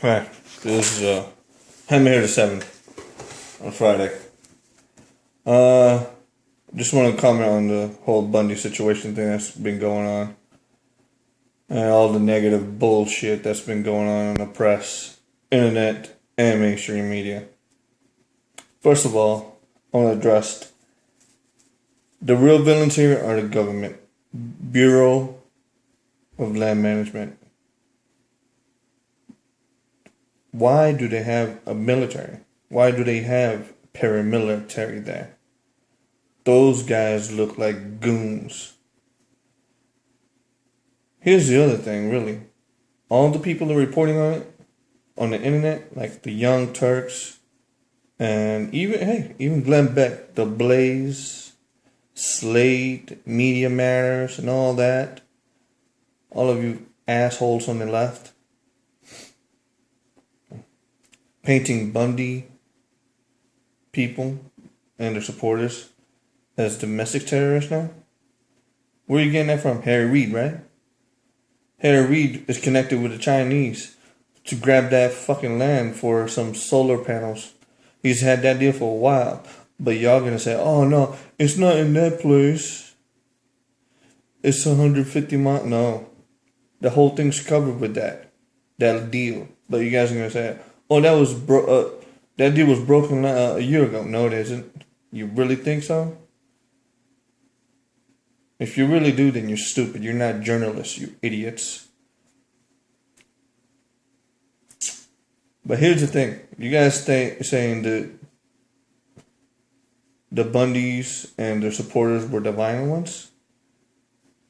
Hi, this is I'm here to 7 on Friday. Just want to comment on the whole Bundy situation thing that's been going on. And all the negative bullshit that's been going on in the press, internet, and mainstream media. First of all, I want to address the real villains here are the government. Bureau of Land Management. Why do they have a military? Why do they have paramilitary there? Those guys look like goons. Here's the other thing, really. All the people that are reporting on it, on the internet, like the Young Turks, and even Glenn Beck, The Blaze, Slate, Media Matters, and all that. All of you assholes on the left. Painting Bundy people and their supporters as domestic terrorists now? Where are you getting that from? Harry Reid, right? Harry Reid is connected with the Chinese to grab that fucking land for some solar panels. He's had that deal for a while. But y'all gonna say, oh no, it's not in that place. It's 150 miles. No. The whole thing's covered with that deal. But you guys are gonna say, oh, that deal was broken a year ago. No, it isn't. You really think so? If you really do, then you're stupid. You're not journalists, you idiots. But here's the thing. You guys saying that the Bundys and their supporters were the violent ones?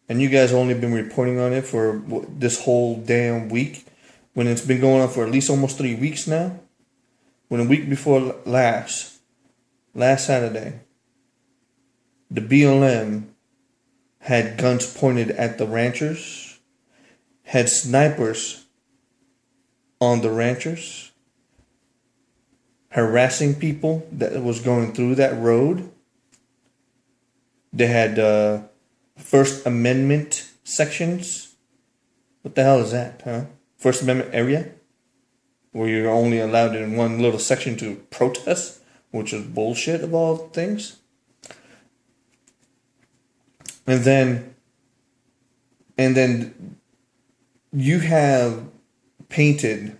And you guys only been reporting on it for this whole damn week? When it's been going on for at least almost 3 weeks now? When a week before last Saturday, the BLM had guns pointed at the ranchers, had snipers on the ranchers, harassing people that was going through that road. They had First Amendment sections. What the hell is that, huh? First Amendment area, where you're only allowed in one little section to protest, which is bullshit of all things. And then you have painted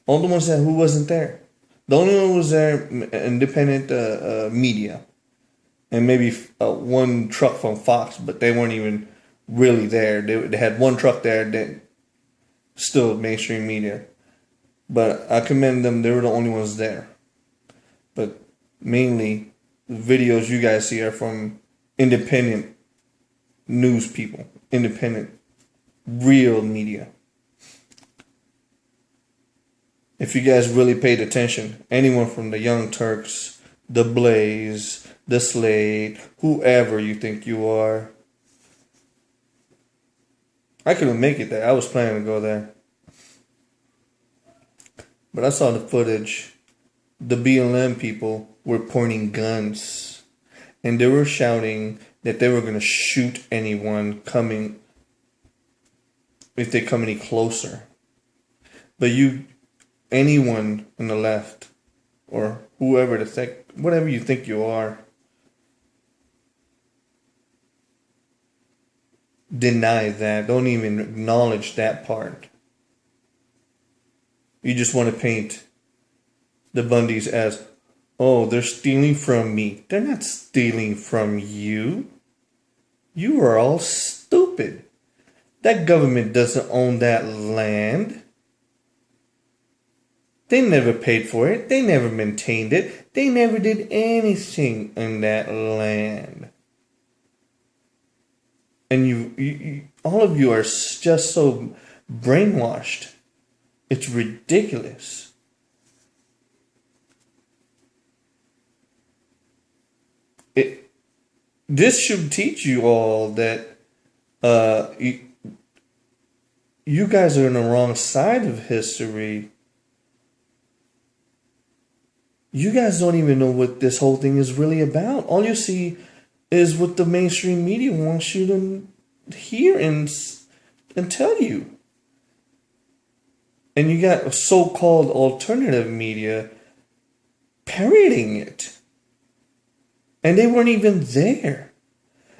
all the ones who wasn't there. The only one who was there, independent media, and maybe one truck from Fox, but they weren't even really there. They had one truck there that. Still mainstream media. But I commend them, they were the only ones there. But mainly, the videos you guys see are from independent news people. Independent, real media. If you guys really paid attention, anyone from the Young Turks, The Blaze, The Slate, whoever you think you are, I couldn't make it there. I was planning to go there. But I saw the footage. The BLM people were pointing guns. And they were shouting that they were going to shoot anyone coming, if they come any closer. But anyone on the left, or whoever whatever you think you are, deny that. Don't even acknowledge that part. You just want to paint the Bundys as, oh, they're stealing from me. They're not stealing from you. You are all stupid. That government doesn't own that land. They never paid for it. They never maintained it. They never did anything in that land. And you all of you are just so brainwashed. It's ridiculous. This should teach you all that you guys are on the wrong side of history. You guys don't even know what this whole thing is really about. All you see is what the mainstream media wants you to hear and tell you. And you got so-called alternative media parodying it. And they weren't even there.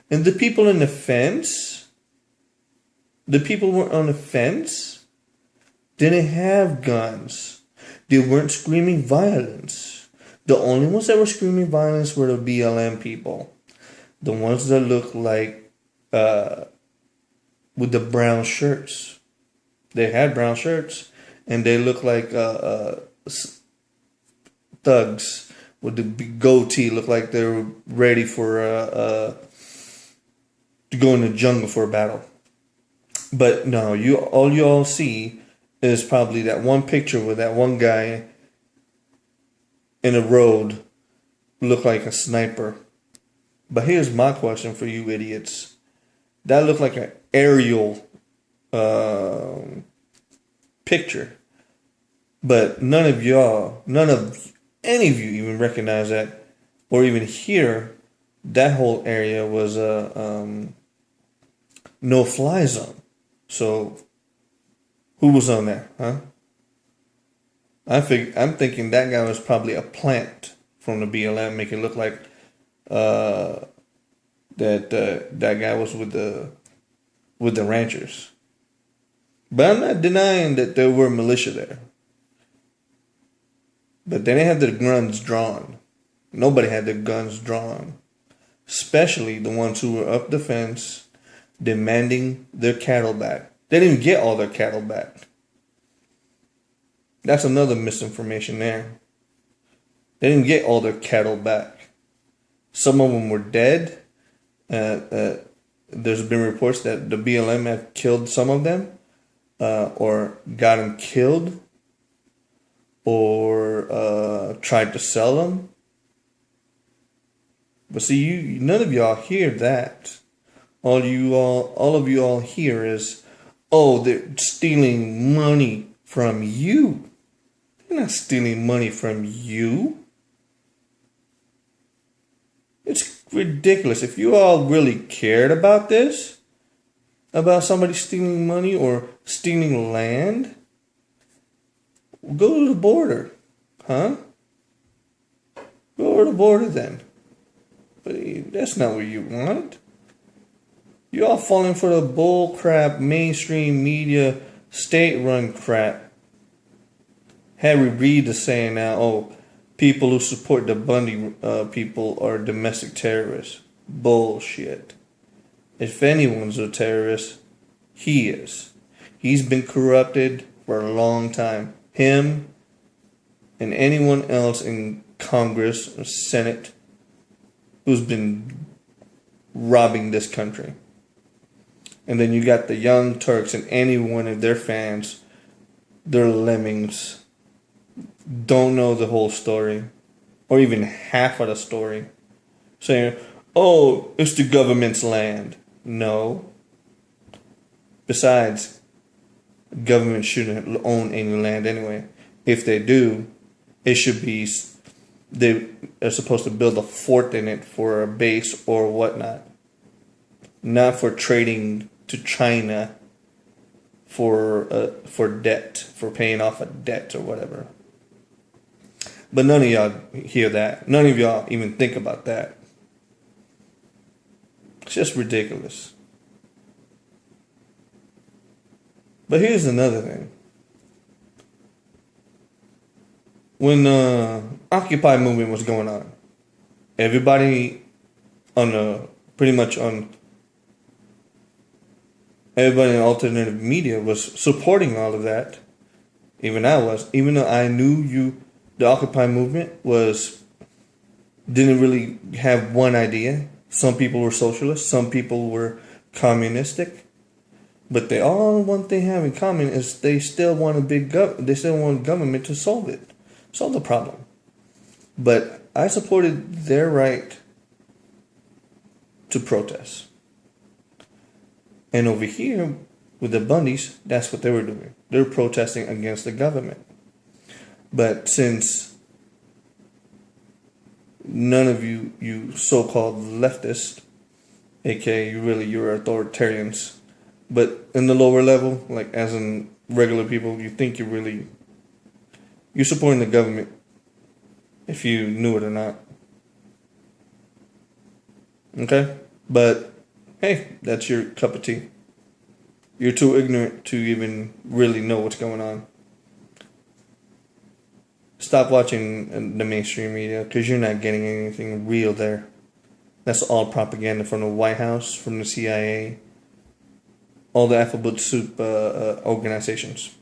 And the people on the fence didn't have guns. They weren't screaming violence. The only ones that were screaming violence were the BLM people. The ones that looked like, with the brown shirts. They had brown shirts. And they looked like thugs with the big goatee. Looked like they were ready for to go in the jungle for a battle. But no, all you all see is probably that one picture with that one guy in a road look like a sniper. But here's my question for you idiots. That looked like an aerial picture. But none of any of you even recognize that or even hear that whole area was a no-fly zone. So who was on there, huh? I'm thinking that guy was probably a plant from the BLM, make it look like that guy was with the ranchers. But I'm not denying that there were militia there. But they didn't have their guns drawn. Nobody had their guns drawn. Especially the ones who were up the fence demanding their cattle back. They didn't get all their cattle back. That's another misinformation there. They didn't get all their cattle back. Some of them were dead. There's been reports that the BLM have killed some of them, or got them killed, or tried to sell them. But see, none of y'all hear that. All of you all hear is, oh, they're stealing money from you. They're not stealing money from you. It's ridiculous. If you all really cared about this, about somebody stealing money or stealing land, go to the border, huh? Go to the border then. But that's not what you want. You're all falling for the bull crap, mainstream media, state-run crap. Harry Reid is saying now, oh, people who support the Bundy people are domestic terrorists. Bullshit. If anyone's a terrorist, he is. He's been corrupted for a long time. Him and anyone else in Congress or Senate who's been robbing this country. And then you got the Young Turks and any one of their fans, they're lemmings, don't know the whole story or even half of the story, saying, oh, it's the government's land. No. Besides, government shouldn't own any land anyway. If they do, it should be, they are supposed to build a fort in it for a base or whatnot. Not for trading to China for debt, for paying off a debt or whatever. But none of y'all hear that. None of y'all even think about that. It's just ridiculous. But here's another thing. When the Occupy movement was going on, everybody everybody in alternative media was supporting all of that. Even I was. Even though I knew the Occupy movement didn't really have one idea. Some people were socialists, some people were communistic. But one thing have in common is they still want they still want government to solve the problem. But I supported their right to protest. And over here, with the Bundys, that's what they were doing. They were protesting against the government. But since none of you so-called leftists, aka you're authoritarians, But in the lower level, like as in regular people, you think you're supporting the government if you knew it or not. Okay? But hey, that's your cup of tea. You're too ignorant to even really know what's going on. Stop watching the mainstream media because you're not getting anything real there. That's all propaganda from the White House, from the CIA, all the alphabet soup organizations.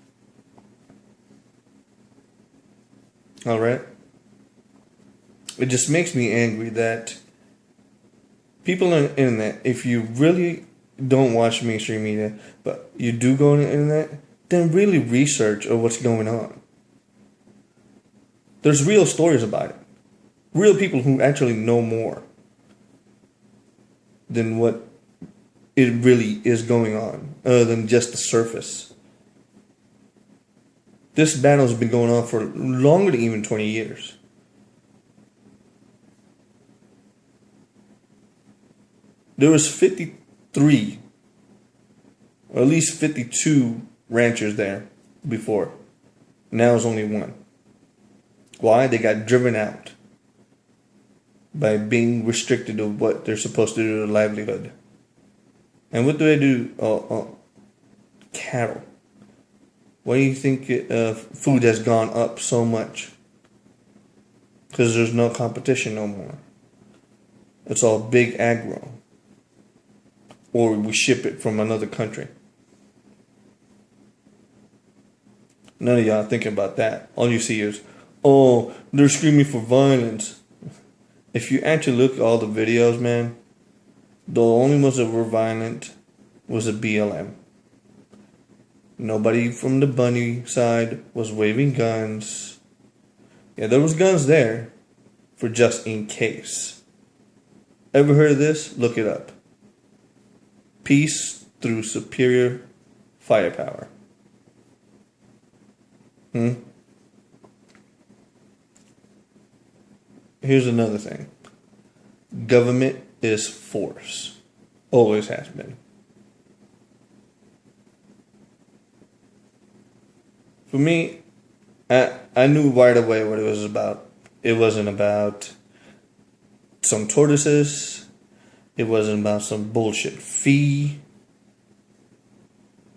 All right? It just makes me angry that people on the internet, if you really don't watch mainstream media, but you do go on the internet, then really research of what's going on. There's real stories about it. Real people who actually know more than what it really is going on, other than just the surface. This battle's been going on for longer than even 20 years. There was 53, or at least 52 ranchers there before. Now there's only one. Why? They got driven out by being restricted of what they're supposed to do to their livelihood. And what do they do? Cattle. Why do you think food has gone up so much? Because there's no competition no more. It's all big agro. Or we ship it from another country. None of y'all thinking about that. All you see is, oh, they're screaming for violence. If you actually look at all the videos, man, the only ones that were violent was the BLM. Nobody from the Bundy side was waving guns. Yeah, there was guns there for just in case. Ever heard of this? Look it up. Peace through superior firepower. Here's another thing. Government is force. Always has been. For me, I knew right away what it was about. It wasn't about some tortoises. It wasn't about some bullshit fee.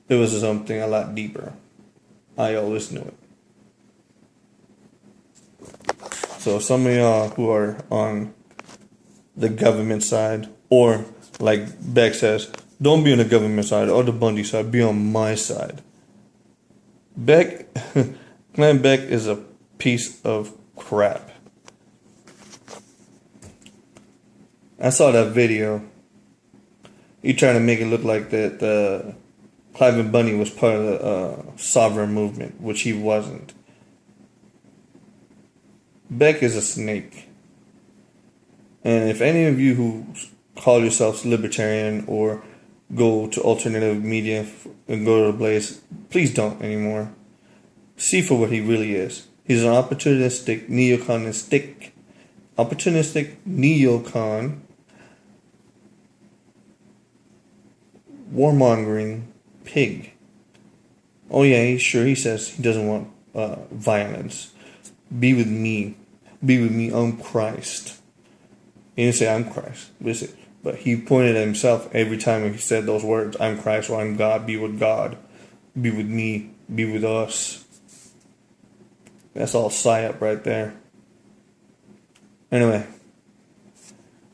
It was something a lot deeper. I always knew it. So some of y'all who are on the government side, or like Beck says, don't be on the government side or the Bundy side, be on my side. Beck, Glenn Beck is a piece of crap. I saw that video. He trying to make it look like that Clive Bundy was part of the sovereign movement, which he wasn't. Beck is a snake. And if any of you who call yourselves libertarian or go to alternative media and go to the place, please don't anymore. See for what he really is. He's an opportunistic neocon, warmongering pig. Oh yeah, he says he doesn't want violence. Be with me. Be with me, I'm Christ. He didn't say I'm Christ. Listen, but he pointed at himself every time he said those words. I'm Christ or I'm God. Be with God. Be with me. Be with us. That's all psyop right there. Anyway.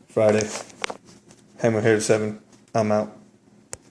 Friday. Hammerhead 7. I'm out.